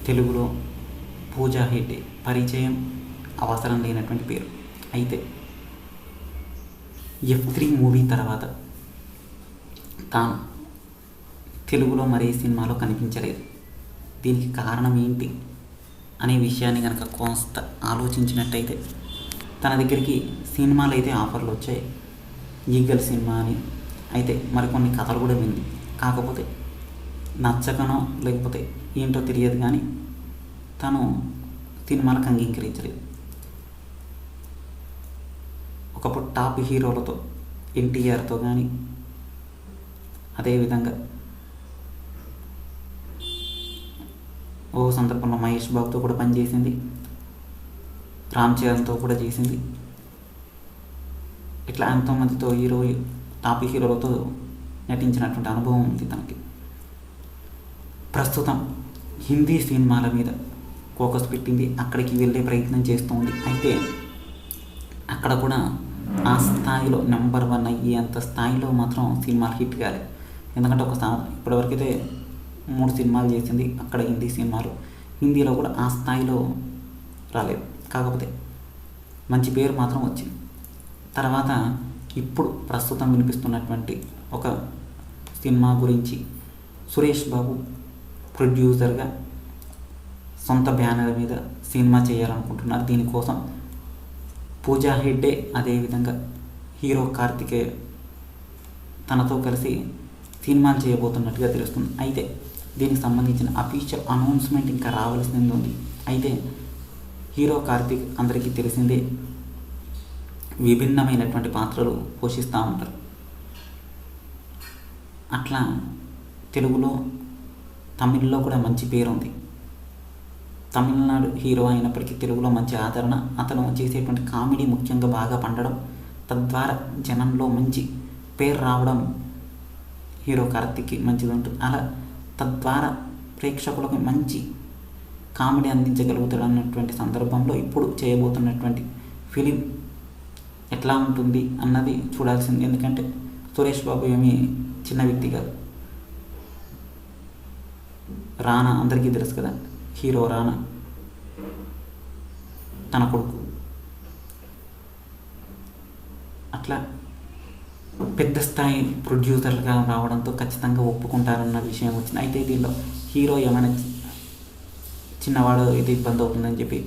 తెలుగులో పూజా హెగ్డే పరిచయం అవసరం లేనటువంటి పేరు. అయితే F3 మూవీ తర్వాత తాను తెలుగులో మరే సినిమాలో కనిపించలేదు. దీనికి కారణం ఏంటి అనే విషయాన్ని కనుక కొంత ఆలోచించినట్టయితే తన దగ్గరికి సినిమాలు అయితే ఆఫర్లు వచ్చాయి, ఈగల్ సినిమా అని. అయితే మరికొన్ని కథలు కూడా వింది. కాకపోతే నచ్చకనో లేకపోతే ఏంటో తెలియదు కానీ తను సినిమాలకు అంగీకరించలేదు. ఒకప్పుడు టాప్ హీరోలతో ఎన్టీఆర్తో కానీ, అదేవిధంగా ఓ సందర్భంలో మహేష్ బాబుతో కూడా పనిచేసింది, రామ్ చరణ్తో కూడా చేసింది. ఇట్లా ఎంతోమందితో టాప్ హీరోలతో నటించినటువంటి అనుభవం ఉంది తనకి. ప్రస్తుతం హిందీ సినిమాల మీద ఫోకస్ పెట్టింది, అక్కడికి వెళ్ళే ప్రయత్నం చేస్తుంది. అయితే అక్కడ కూడా ఆ స్థాయిలో నెంబర్ 1 అయ్యేంత స్థాయిలో మాత్రం సినిమాలు హిట్ కాలేదు. ఎందుకంటే ఇప్పటివరకైతే 3 సినిమాలు చేసింది అక్కడ హిందీ సినిమాలు. హిందీలో కూడా ఆ స్థాయిలో రాలేదు. కాకపోతే మంచి పేరు మాత్రం వచ్చింది. తర్వాత ఇప్పుడు ప్రస్తుతం వినిపిస్తున్నటువంటి ఒక సినిమా గురించి సురేష్ బాబు ప్రొడ్యూసర్గా సొంత బ్యానర్ మీద సినిమా చేయాలనుకుంటున్నారు. దీనికోసం పూజా హెగ్డే అదేవిధంగా హీరో కార్తికేయ తనతో కలిసి సినిమాలు చేయబోతున్నట్టుగా తెలుస్తుంది. అయితే దీనికి సంబంధించిన అఫీషియల్ అనౌన్స్మెంట్ ఇంకా రావాల్సింది ఉంది. అయితే హీరో కార్తిక్ అందరికీ తెలిసిందే, విభిన్నమైనటువంటి పాత్రలు పోషిస్తూ ఉంటారు. అట్లా తెలుగులో తమిళ్లో కూడా మంచి పేరు ఉంది. తమిళనాడు హీరో అయినప్పటికీ తెలుగులో మంచి ఆదరణ, అతను చేసేటువంటి కామెడీ ముఖ్యంగా బాగా పండడం, తద్వారా జనంలో మంచి పేరు రావడం హీరో కార్తిక్కి మంచిది ఉంటుంది. అలా తద్వారా ప్రేక్షకులకు మంచి కామెడీ అందించగలుగుతాడు అన్నటువంటి సందర్భంలో ఇప్పుడు చేయబోతున్నటువంటి ఫిలిం ఎట్లా ఉంటుంది అన్నది చూడాల్సింది. ఎందుకంటే సురేష్ బాబు ఏమీ చిన్న వ్యక్తి కాదు. రానా అందరికీ తెలుసు కదా, హీరో రానా తన కొడుకు. అట్లా పెద్ద స్థాయి ప్రొడ్యూసర్గా రావడంతో ఖచ్చితంగా ఒప్పుకుంటారన్న విషయం వచ్చింది. అయితే దీనిలో హీరో ఏమైనా చిన్నవాడు ఇది ఇబ్బంది అవుతుందని చెప్పి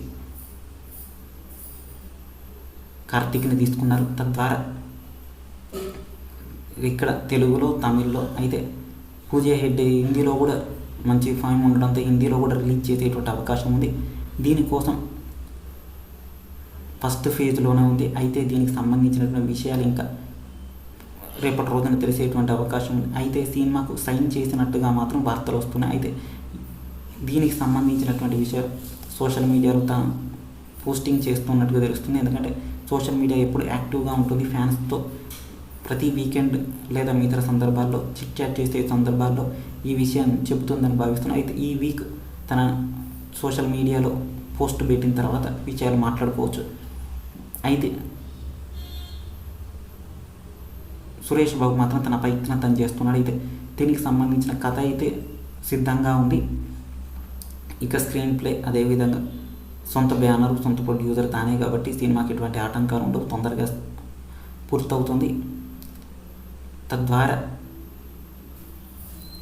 కార్తీక్ని తీసుకున్నారు. తద్వారా ఇక్కడ తెలుగులో తమిళ్లో అయితే పూజా హెగ్డే హిందీలో కూడా మంచి ఫైమ్ ఉండడంతో హిందీలో కూడా రిలీజ్ చేసేటువంటి అవకాశం ఉంది. దీనికోసం ఫస్ట్ ఫేజ్లోనే ఉంది. అయితే దీనికి సంబంధించినటువంటి విషయాలు ఇంకా రేపటి రోజున తెలిసేటువంటి అవకాశం ఉంది. అయితే సినిమాకు సైన్ చేసినట్టుగా మాత్రం వార్తలు వస్తున్నాయి. అయితే దీనికి సంబంధించినటువంటి విషయాలు సోషల్ మీడియాలో తాను పోస్టింగ్ చేస్తున్నట్టుగా తెలుస్తుంది. ఎందుకంటే సోషల్ మీడియా ఎప్పుడు యాక్టివ్గా ఉంటుంది. ఫ్యాన్స్తో ప్రతి వీకెండ్ లేదా మిగతా సందర్భాల్లో చిట్ చాట్ చేసే సందర్భాల్లో ఈ విషయాన్ని చెబుతుందని భావిస్తున్నాను. అయితే ఈ వీక్ తన సోషల్ మీడియాలో పోస్ట్ పెట్టిన తర్వాత విషయాలు మాట్లాడుకోవచ్చు. అయితే సురేష్ బాబు మాత్రం తన ప్రయత్నం తను చేస్తున్నాడు. అయితే దీనికి సంబంధించిన కథ అయితే సిద్ధంగా ఉంది. ఇక స్క్రీన్ ప్లే అదేవిధంగా సొంత బ్యానర్ సొంత ప్రొడ్యూసర్ తానే కాబట్టి సినిమాకి ఎటువంటి ఆటంకాలు ఉండవు, తొందరగా పూర్తవుతుంది. తద్వారా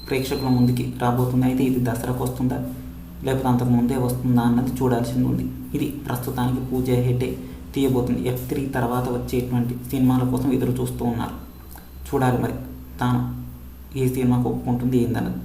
ప్రేక్షకుల ముందుకి రాబోతుంది. అయితే ఇది దసరాకు వస్తుందా లేకపోతే అంతకు ముందే వస్తుందా అన్నది చూడాల్సింది ఉంది. ఇది ప్రస్తుతానికి పూజా హెగ్డే తీయబోతుంది. F3 తర్వాత వచ్చేటువంటి సినిమాల కోసం ఎదురు చూస్తూ ఉన్నారు. చూడాలి మరి తాను ఏ సినిమాకు ఒప్పుకుంటుంది ఏందన్నది.